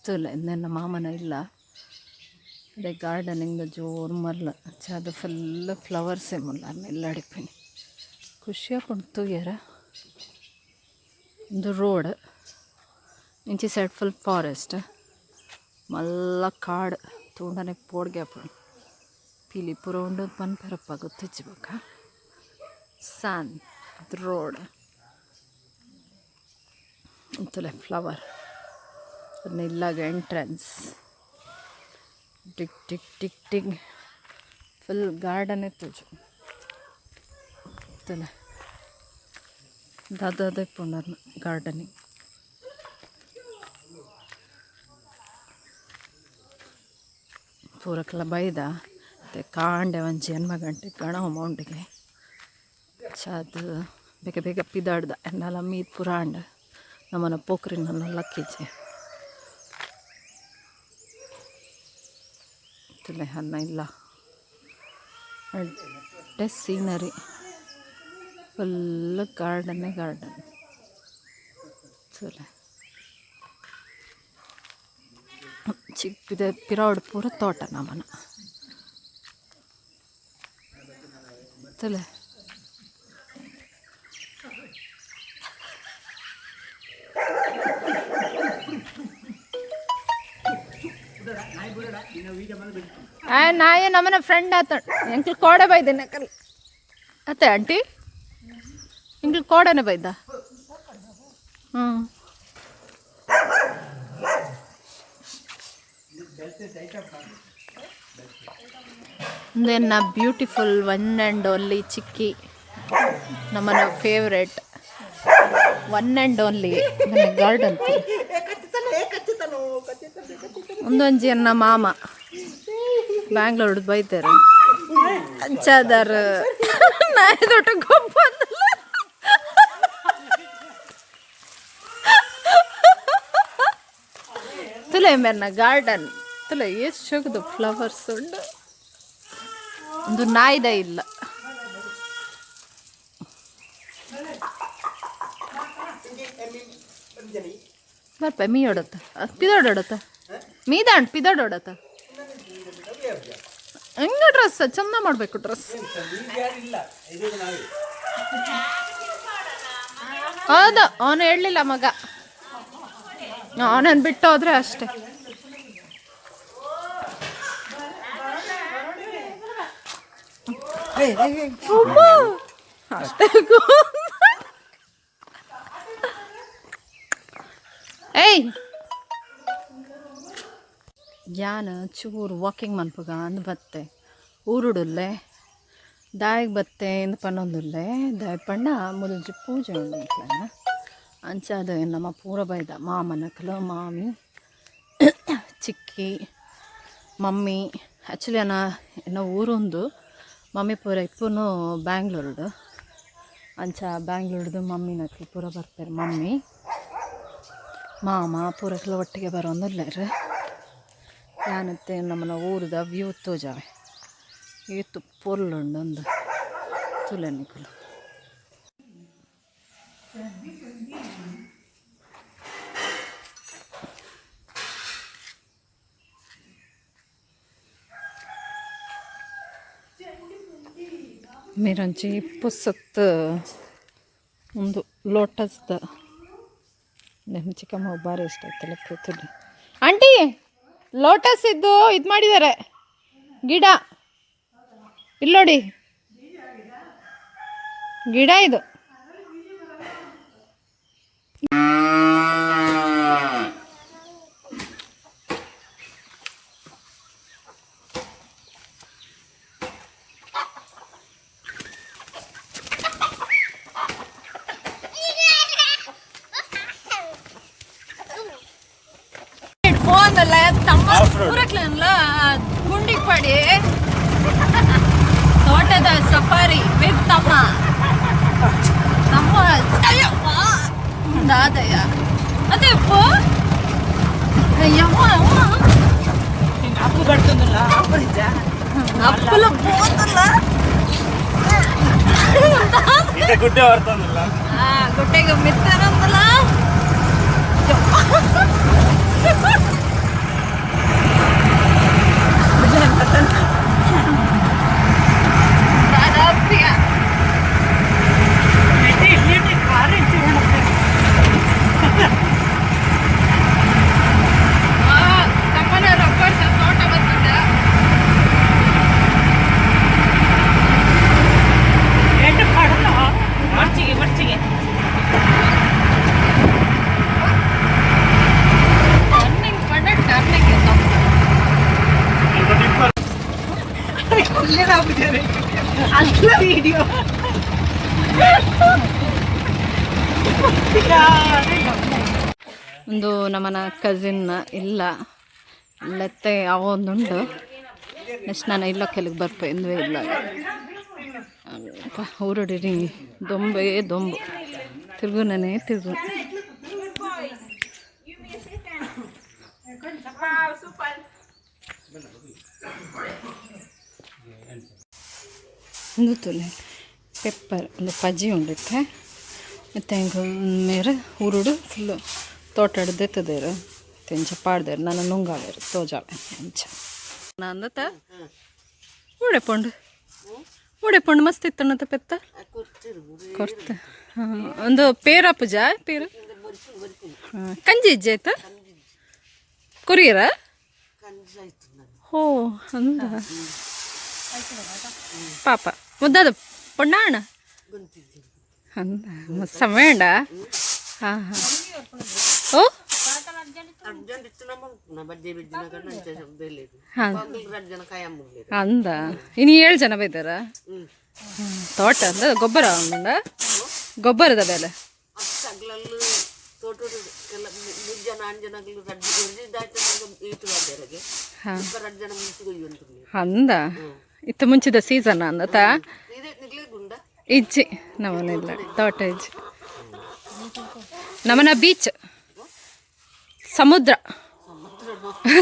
ತುಲೆ ನನ್ನ ಮಾಮನ ಇಲ್ಲ ಅದೇ ಗಾರ್ಡನಿಂಗ್ ಜೋರು ಮಲ್ಲ ಅದು ಫುಲ್ ಫ್ಲವರ್ಸೇ ಮುಲ್ಲ ಎಲ್ಲ ಅಡಿಪಿನಿ ಖುಷಿಯಾಗಿ ಕುಂತು ಯಾರ ಒಂದು ರೋಡ್ ಇಂಚಿ ಸೈಡ್ ಫುಲ್ ಫಾರೆಸ್ಟ್ ಮಲ್ಲ ಕಾಡು ತೂಂಡನೆ ಪೋಡ್ಗೆ ಪೀಲಿ ಪೂರ ಉಂಡು ಪನ್ಪರಪ್ಪ ಗೊತ್ತಿಚ್ಚಬೇಕ ಸ್ಯಾನ್ ರೋಡ್ ಅಂತಲೇ ಫ್ಲವರ್ ಅದನ್ನ ಇಲ್ಲಾಗ entrance tick tick tick tick full garden ತುಜು ತಲೆ ದಾದಾದೇ ಪುನರ್ ಗಾರ್ಡನಿಂಗ್ ಪೂರಕ್ಕೆಲ್ಲ ಬೈದ ಮತ್ತು ಕಾಂಡೆ ಒಂದು ಜನ್ಮ ಗಂಟೆ ಗಣ ಅಮೌಂಟಿಗೆ ಅದು ಬೇಗ ಬೇಗ ಪಿದಾಡ್ದ ಎನ್ನೆಲ್ಲ ಮೀದು ಪುರಾಂಡ ನಮ್ಮನ ಪೋಖ್ರಿನೆಲ್ಲ ಲಕ್ಕಿಜೆ ತುಲೆ ಅನ್ನ ಇಲ್ಲ ಒಳ್ಳೆ ಸೀನರಿ ಫುಲ್ ಗಾರ್ಡನ್ನೇ ಗಾರ್ಡನ್ ತುಲೆ ಚಿಕ್ಕಿದೆ ಪಿರಾವಡ್ ಪೂರ ತೋಟ ನಮ್ಮನ ತುಲೆ ನಾಯೇ ನಮ್ಮನ ಫ್ರೆಂಡ್ ಆತ ಎಂಕ್ಲು ಕೋಡೆ ಬೈದೆ ನಕಲ್ ಅತ್ತೆ ಆಂಟಿ ಎಂಕ್ಲು ಕೋಡೆನೆ ಬೈದ ಒಂದೇನ ಬ್ಯೂಟಿಫುಲ್ ಒನ್ ಆ್ಯಂಡ್ ಓನ್ಲಿ ಚಿಕ್ಕಿ ನಮ್ಮನ ಫೇವ್ರೆಟ್ ಒನ್ ಆ್ಯಂಡ್ ಓನ್ಲಿ ನನ್ನ ಗಾರ್ಡನ್ ಒಂದೊಂಜಿ ಅನ್ನ ಮಾಮ ಬ್ಯಾಂಗ್ಳೂರ್ದು ಬೈತಾರೆ ಅಂಚಾದಾರ ನಾಯಿ ದೊಡ್ಡ ಗೊಬ್ಬ ತುಲೆ ಮೇರ್ನ ಗಾರ್ಡನ್ ತುಲೆ ಎಷ್ಟು ಶೋಕದು ಫ್ಲವರ್ಸ್ ಉಂಡು ಒಂದು ನಾಯಿದ ಇಲ್ಲ ಬರ್ಪ ಮೀ ಹೊಡತ್ತ ಪಿದೋಡ್ ಹೊಡತ್ತ ಮೀದಾಂಡ್ ಪಿದೋಡ್ ಹೊಡತ್ತ ಹೆಂಗ ಡ್ರೆಸ್ ಚಂದ ಮಾಡಬೇಕು ಡ್ರೆಸ್ ಹೌದು ಅವನು ಹೇಳಲಿಲ್ಲ ಮಗ ಅವನನ್ನು ಬಿಟ್ಟು ಹೋದ್ರೆ ಅಷ್ಟೇ ಅಷ್ಟೇ ಏಯ್ ಯಾನ ಚೂರು ವಾಕಿಂಗ್ ಮನ್ಪಗ ಅಂದ್ ಬತ್ತೆ ಊರುಡುಲ್ಲೆ ದಾಯಿಗೆ ಬತ್ತೆ ಇಂದು ಪನ್ನೊಂದುಲ್ಲೆ ದಾಯಿ ಪಂಡ ಮುಲ್ಜಿ ಪೂಜೆ ಉಂಡ್ಲ ಅಂಚಾದ ನಮ್ಮ ಪೂರ ಬೈದ ಮಾಮನಕಲು ಮಾಮಿ ಚಿಕ್ಕಿ ಮಮ್ಮಿ ಆ್ಯಕ್ಚುಲಿ ಎನ್ನ ಊರೊಂದು ಮಮ್ಮಿ ಪೂರ ಇಪ್ಪುನು ಬ್ಯಾಂಗ್ಳೂರ್ಡು ಅಂಚ ಬ್ಯಾಂಗ್ಳೂರ್ದು ಮಮ್ಮಿನಕಲು ಪೂರ ಬರ್ತಾರೆ ಮಮ್ಮಿ ಮಾಮ ಪೂರಕ್ಕೆಲ್ಲ ಒಟ್ಟಿಗೆ ಬರೋಂದಿಲ್ಲರು ಯಾನತ್ತೆ ನಮ್ಮನ ಊರದ ವ್ಯೂ ತೋಜಾವೆ ಏತು ಪೊರ್ಲುಂಡು ಒಂದು ತುಲೆನಿಕಲು మీరంచి పుస్తక్ ಒಂದು ಲೋಟಸ್ದ ನನ್ನ ಚಿಕ್ಕಮ್ಮ ಭಾರಿ ಇಷ್ಟ ಆಯ್ತಲ್ಲ ಕೂತಲ್ಲಿ ಆಂಟಿ ಲೋಟಸ್ ಇದ್ದು ಇದು ಮಾಡಿದ್ದಾರೆ ಗಿಡ ಇಲ್ಲೋಡಿ ಗಿಡ ಇದು ಗುಂಡಿಗೆ ಪಡಿ ತೋಟದ ಸಫಾರಿ ವಿತ್ ತಮ್ಮ ದಾದಯ್ಯ ಅದೇ అప్పు పడుతుందిలా అప్పులు పోతుందిలా ఇది గుడ్డే పడుతుందిలా గుడ్డేగా మిత్తరందిలా ಒಂದು ನಮ್ಮನ ಕಸಿನ್ ಇಲ್ಲ ಇಲ್ಲತ್ತೆ ಅವ ಒಂದುಂಟು ನೆಕ್ಸ್ಟ್ ನಾನು ಇಲ್ಲ ಕೆಳಗೆ ಬರ್ಪೆ ಎಂದುವೇ ಇಲ್ಲ ಊರೊಡಿರಿ ದೊಂಬೇ ದೊಂಬು ತಿರುಗುನೇ ತಿರುಗು ಒಂದು ತುಲೆ ಪೆಪ್ಪರ್ ಒಂದು ಪಜ್ಜಿ ಉಂಡಿತ್ತೆ ಮತ್ತು ಹೆಂಗೆ ಮೇರೆ ಊರುಡು ಫುಲ್ಲು ತೋಟ ಹಿಡ್ದೆತ್ತದೇರು ತೆಂಚ ಪಾಡ್ದೇರು ನಾನು ನುಂಗಾವೇರು ತೋಜಾವೆ ಎಂಚ ನಂದತ್ತ ಊಡೆಪೊಂಡು ಮಸ್ತ್ ಇತ್ತಣ್ಣತ ಪೆತ್ತ ಕೊರ್ತ ಒಂದು ಪೇರ ಪೂಜ ಪೇರು ಕಂಜಿ ಇಜ್ಜೆ ಆಯ್ತಾ ಕೊರಿಯರ ಹೋ ಅಂದ ಪಾಪ ಮುದ್ದಾದ ಪೊಣ್ಣಾಣ ಅಂದ ಸಮಯಂಡ ಹಾಂ ಹಾಂ ಓ ಅಂದ ಇನ್ನು 7 ಜನ ಬೈದಾರ ತೋಟ ಅಂದ ಗೊಬ್ಬರ ಒಂದುಂಡ ಗೊಬ್ಬರದ ಬೆಲೆ ಅಂದ ಇತ್ತು ಮುಂಚಿದ ಸೀಸನ್ ಅಂದತ ಇಜ್ಜಿ ನಮ್ಮನಿಲ್ಲ ತೋಟ ಇಜ್ಜಿ ನಮ್ಮನ ಬೀಚ್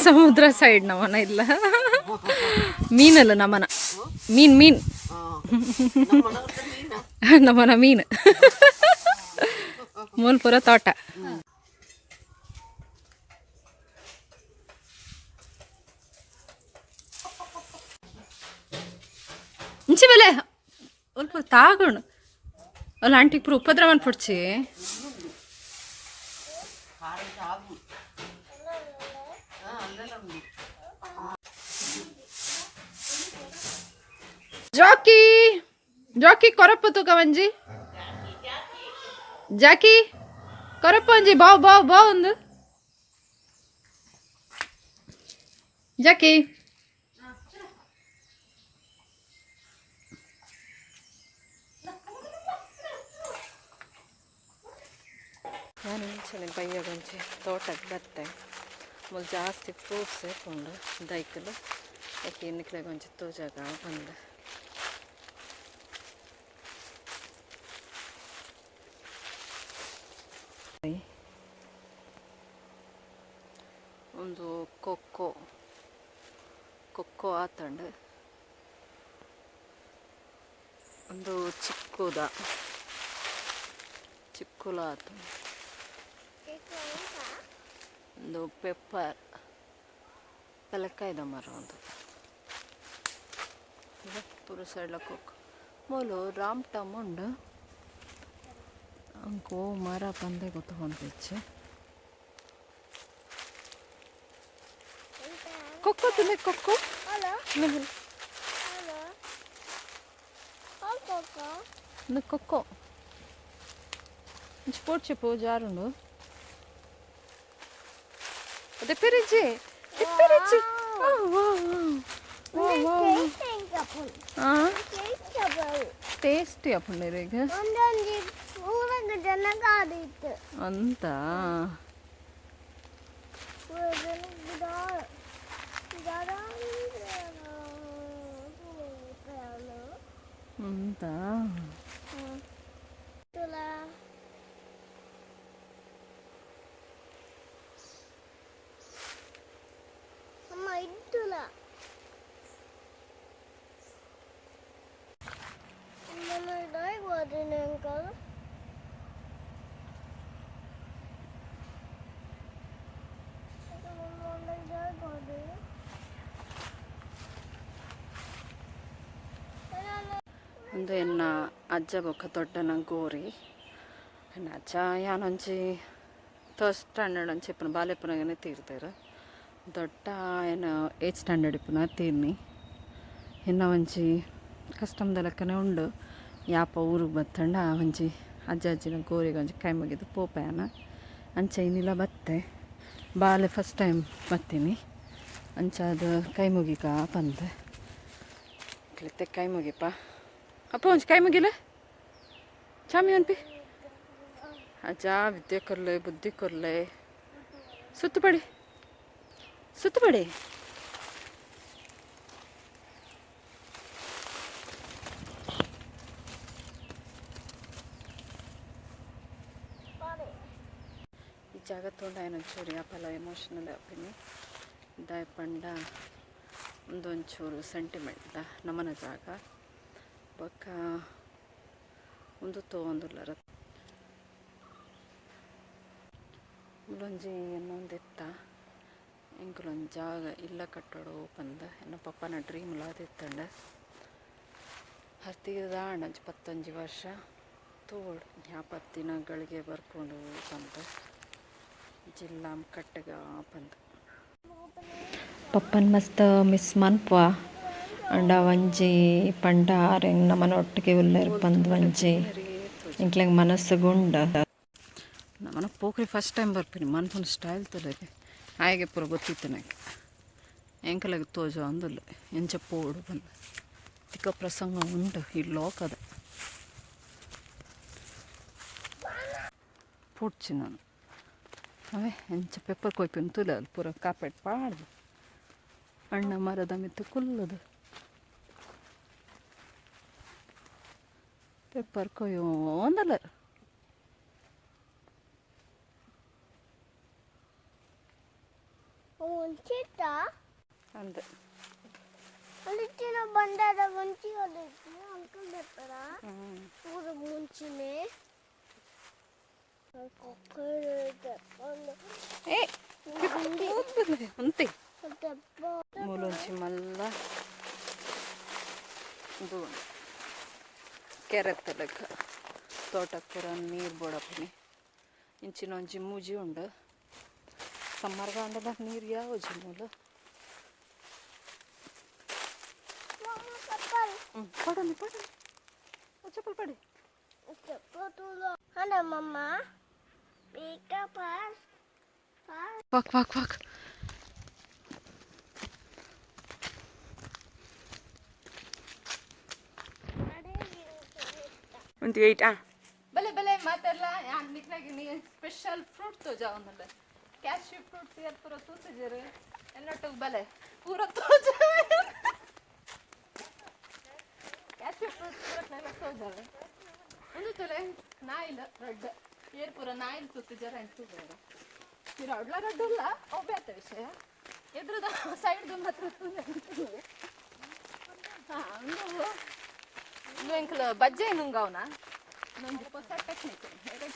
ಸಮುದ್ರ ಸೈಡ್ ನಮ್ಮನ ಇಲ್ಲ ಮೀನಲ್ಲ ನಮ್ಮನ ಮೀನ್ ನಮ್ಮನ ಮೀನು ಮೂಲ್ಪುರ ತೋಟ ಇಂಚಿ ಮೇಲೆ ಸ್ವಲ್ಪ ತಾಗೋಣ ಅಲ್ಲ ಆಂಟಿಗೆ ಪುರ ಉಪದ್ರವನ್ ಪುಡ್ಚಿ ಜಾಕಿ ಜಾಕಿ ಕೊರಪ್ಪು ಕವಂಜಿ ಜಾಕಿ ಕೊರಪ್ಪ ಒಂಜಿ ಬಾವ್ ಒಂದು ಜಾಕಿ ನಾನು ಮುಂಚೆನೆ ಬೈಯೋಗೊಂಚಿ ತೋಟಕ್ಕೆ ಬತ್ತೆ ಮೊದಲು ಜಾಸ್ತಿ ಫ್ರೂಟ್ಸ್ ಇಟ್ಕೊಂಡು ದೈಕಲು ಯಾಕೆ ಎಣ್ಣೆಕ್ಲೆಗೆ ಒಂಚಿ ತೋಜಾಗ ಬಂದು ಒಂದು ಕೊಕ್ಕೋ ಆತಂಡು ಒಂದು ಚಿಕ್ಕುಲ ಆತು ಒಂದು ಪೆಪ್ಪರ್ ತಲೆಕಾಯ್ದ ಮರ ಒಂದು ಪೂರ ಸೈಡ್ಲ ಕೊಕ್ಕೋ ಮೂಲು ರಾಮ್ ಟಮ್ ಉಂಡು ಅಂಕೋ ಮರ ಬಂದೆ ಗೊತ್ತೊಂದಿಚ್ಚೆ ಕೊಕ್ಕೋ ತಿನ್ನೆ ಕೊಕ್ಕೋ ಕೊಕ್ಕೋ ಪೋಡ್ಚೆಪ್ಪು ಜಾರುಂಡು ಅದೇ ಪೆರಿಜ್ಜಿ ಟೇಸ್ಟಿ ಅಪ್ಪುಂಡಿರ ಈಗ ಅಂತ ಅಂತ ಒಂದು ಎನ್ನ ಅಜ್ಜ ಬೊಕ್ಕ ದೊಡ್ಡನ ಗೋರಿ ಎನ್ನ ಅಜ್ಜ ಯಾನೊಂಜಿ 3rd ಸ್ಟ್ಯಾಂಡರ್ಡ್ ಅಂಚೆ ಇಪ್ಪನ ಬಾಲ್ಯಪ್ಪನಾಗನೆ ತೀರ್ತಾರೆ ದೊಡ್ಡ ಏನು 8th ಸ್ಟ್ಯಾಂಡರ್ಡ್ ಇಪ್ಪನ ತೀರ್ನಿ ಇನ್ನು ಒಂಜಿ ಕಷ್ಟಮದ ಲೆಕ್ಕನೆ ಉಂಡು ಯಾಪ ಊರಿಗೆ ಬತ್ತಂಡ ಒಂಜಿ ಅಜ್ಜಿನ ಗೋರಿಗೆ ಒಂಜಿ ಕೈ ಮುಗಿದು ಪೋಪೆಯನ ಅಂಚೆ ಇನ್ನಿಲ್ಲ ಬತ್ತೆ ಬಾಲೆ ಫಸ್ಟ್ ಟೈಮ್ ಬರ್ತೀನಿ ಅಂಚ ಅದು ಕೈ ಮುಗಿಕ ಬಂದೆ ಕೈ ಮುಗಿಪ ಅಪ್ಪ ಒಂಚು ಕೈ ಮುಗಿಲೆ ಚಾಮಿ ಅನ್ಪಿ ಅಜ್ಜ ವಿದ್ಯೆ ಕೊರ್ಲೆ ಬುದ್ಧಿ ಕೊರ್ಲೆ ಸುತ್ತುಪಡಿ ಸುತ್ತುಪಡಿ ಈ ಜಾಗ ತೊಗೊಂಡ ಏನೊಂಚೂರು ಯಾಪಲ್ಲ ಎಮೋಷ್ನಲ್ ಅಪ್ಪಿನಿ ದಾಯ ಪಂಡ ಒಂದೊಂಚೂರು ಸೆಂಟಿಮೆಂಟ್ ನಮ್ಮನ ಜಾಗ ಬೊಕ್ಕ ಒಂದು ತೊಗೊಂದುಲ್ಲರ ಮುಲೊಂಜಿ ಇನ್ನೊಂದಿತ್ತ ಎಂಕುಲೊಂದು ಜಾಗ ಇಲ್ಲ ಕಟ್ಟೋಡು ಬಂದ ಎನ್ನ ಪಪ್ಪನ ಡ್ರೀಮ್ ಲಾದಿತ್ತಂಡ ಹರ್ತಿದಾಂಡ 15 ವರ್ಷ ತೋಡ್ 40 ದಿನಗಳಿಗೆ ಬರ್ಕೊಂಡು ಬಂದ ಜಿಲ್ಲಾಂ ಕಟ್ಟಗ ಬಂದ ಪಪ್ಪನ್ ಮಸ್ತ್ ಮಿಸ್ ಮನ್ಪುವ ಅಂಡ ಒಂಜಿ ಪಂಡ ಆರೆಂಗ್ ನಮ್ಮನೊಟ್ಟಿಗೆ ಉಲ್ಲೇರ್ ಬಂದು ಒಂಜಿ ಇಂಕ್ಲೆಂಗ್ ಮನಸ್ಸು ಗುಂಡ ನಮ್ಮನ ಪೋಕ್ರಿ ಫಸ್ಟ್ ಟೈಮ್ ಬರ್ತೀನಿ ಮನ್ಪುನ ಸ್ಟೈಲ್ ತೊಲೆಗೆ ಆಯ್ಗೆ ಪೂರ ಗೊತ್ತಿತ್ತು ನನಗೆ ಎಂಕಲೆಗೆ ತೋಜೋ ಅಂದುಲ್ಲ ಎಂಚ ಪೋಡು ಬಂದು ತಿಕ್ಕ ಪ್ರಸಂಗ ಉಂಟು ಈ ಲೋಕದ ಪುಡ್ಚಿ ನಾನು ಅವೇ ಎಂಚ ಪೆಪ್ಪರ್ ಕೊಯ್ಪಿನ ತುಲ ಅಲ್ಲಿ ಪೂರ ಕಾಪೆಟ್ ಪಾಡ್ದು ಅಣ್ಣ ಮರದ ಮಿತ್ತು ಕುಲ್ಲದು ಪೆಪ್ಪರ್ ಕೊಯ್ಯೋ ಒಂದಲ್ಲ ಅಂದೆ ಅಲ್ಲಿನ ಬಂಡಾರ ಮುಂಚಿ ಹೊಲಿಸಿ ಅಂಕಲ್ ಬರ್ತಾರ ಪೂರ ಮುಂಚಿನೇ ಅಂತೆ ಮೂಲೊಂಚಿ ಮಲ್ಲ ಇದು ಕೆರೆತ್ತ ಲೆಕ್ಕ ತೋಟಕ್ಕೆ ಪೂರ ನೀರು ಬೋಡಪ್ಪನಿ ಇಂಚಿನೊಂಜಿ ಮೂಜಿ ಉಂಡು ಸಮ್ಮರ್ಗಾಂಡದ ನೀರು ಯಾವ ಮೂಲ ಪಡಲಿ ಪಡಲಿ ಚಪ್ಪಲ್ ಪಡಿ ಮಮ್ಮ ವಾಕ್ ವಾಕ್ ವಾಕ್ ಒಂದು 8 ಬಲೆ ಬಲೆ ಮಾತೆಲ್ಲ ನಿಕ್ನಾಗಿ ನೀ ಸ್ಪೆಷಲ್ ಫ್ರೂಟ್ ತೋಜಾ ಅವನಲ್ಲ ಕ್ಯಾಶ್ಯೂ ಫ್ರೂಟ್ ಯಾರು ಪೂರ ತೂತಿದ್ದೀರಿ ಎಲ್ಲೊಟ್ಟಿಗೆ ಬಲೆ ಪೂರ ತೋಜ ಕ್ಯಾಶ್ಯೂ ಫ್ರೂಟ್ ಪೂರಕ್ನೆಲ್ಲ ತೋಜಾವೆ ಒಂದು ತೊಲೆ ನಾಯಿಲ್ ರೆಡ್ ಏರ್ ಪೂರ ನಾಯಿಲ್ ತೂತಿದ್ದಾರ ಅಂತ ತೂಜಾರ మీరు అడ్లా గడ్డల్లా ఒబ్బేత విషయ ఎదురుదా సైడ్ మాత్రం నువ్వు ఇంకలు బజ్జే నుంగవునా ನಂಗೆ ಹೊಸ ಟೆಕ್ನಿಕ್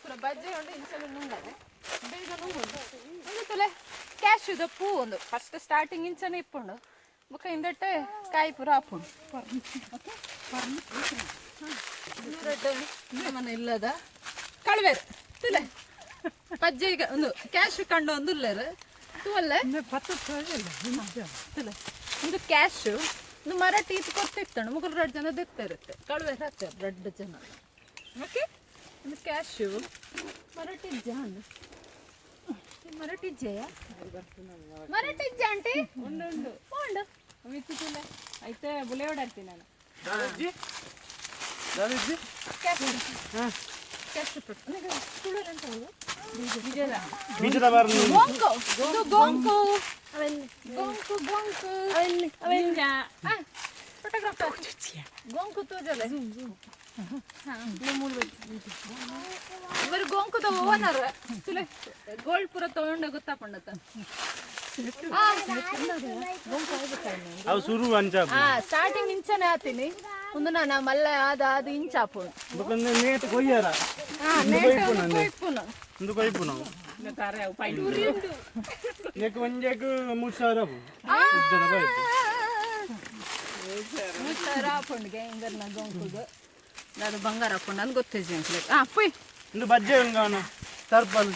ಪೂರ ಬಜ್ಜೆ ಉಂಡು ಇಂಚಲು ನುಂಗದೆ ಬೇಗ ನುಂಗುಂಡು ಒಂದು ತುಲೆ ಕ್ಯಾಶ್ಯೂದ ಪೂ ಒಂದು ಫಸ್ಟ್ ಸ್ಟಾರ್ಟಿಂಗ್ ಇಂಚನೆ ಇಪ್ಪುಂಡು ಬುಕ್ಕ ಇಂದಟ್ಟೆ ಕಾಯಿ ಪೂರ ಹಾಪುಂಡು ಓಕೆ ನಮ್ಮನ ಇಲ್ಲದ ಕಳ್ವೇರು ತುಲೆ ಬಜ್ಜೆ ಈಗ ಒಂದು ಕ್ಯಾಶ್ಯೂ ಕಂಡು ಒಂದು ಉಲ್ಲೇರು ತೂವಲ್ಲೆ ತುಲೆ ಒಂದು ಕ್ಯಾಶ್ಯೂ ಒಂದು ಮರಾಠಿ ಇದು ಕೊಡ್ತಿರ್ತಾನೆ ಮುಗುಲು 2 ಜನ ದಿಕ್ತಾ ಇರುತ್ತೆ ಕಳ್ವೇರು ಹಾಕ್ತಾರೆ 2 ಜನ ಓಕೆ ಒಂದು ಕ್ಯಾಶ್ಯೂ ಮರಾಠಿ ಜಾನ್ ಮರಾಠಿ ಜಯ ಮರಾಠಿ ಜಾಂಟಿ ಉಂಡು ಉಂಡು ಉಂಡು ಮಿತ್ತಿಲ್ಲ అయితే ಬುಲೆ ಓಡಾಡ್ತೀನಿ ನಾನು Dadaji Dadaji cashew cashew fruit ನನಗೆ ತುಳು ಅಂತ ಹೇಳು ಬೀಜದ ಬೀಜದ ಬಾರ್ ಗೋಂಕು ಇದು ಗೋಂಕು ಗೋಂಕು ಗೋಂಕು ಅವೆಲ್ಲ ಫೋಟೋಗ್ರಾಫರ್ ಗೋಂಕು ತೋಜಲೆ ಇವರು ಗೋಂಕುದ ಓನರ್ ತುಲೆ ಗೋಲ್ಡ್ ಪೂರ ತಗೊಂಡ ಗೊತ್ತಾಪಂಡತ ಸ್ಟಾರ್ಟಿಂಗ್ ಇಂಚನೆ ಆತೀನಿ ಒಂದು ನಾನು ಮಲ್ಲ ಅದು ಇಂಚಾಪು ಮುಚ್ಚಾರಾಪುಂಡ್ಗೆ ಹಿಂಗರ್ನ ಗೋಂಕುದು ಅದು ಬಂಗಾರ ಹಾಕೊಂಡು ನನ್ಗೆ ಗೊತ್ತಿದ್ದೆ ಅಂತ ಪುಯ್ ಬಜ್ಜೆ ಸರ್ಪಲ್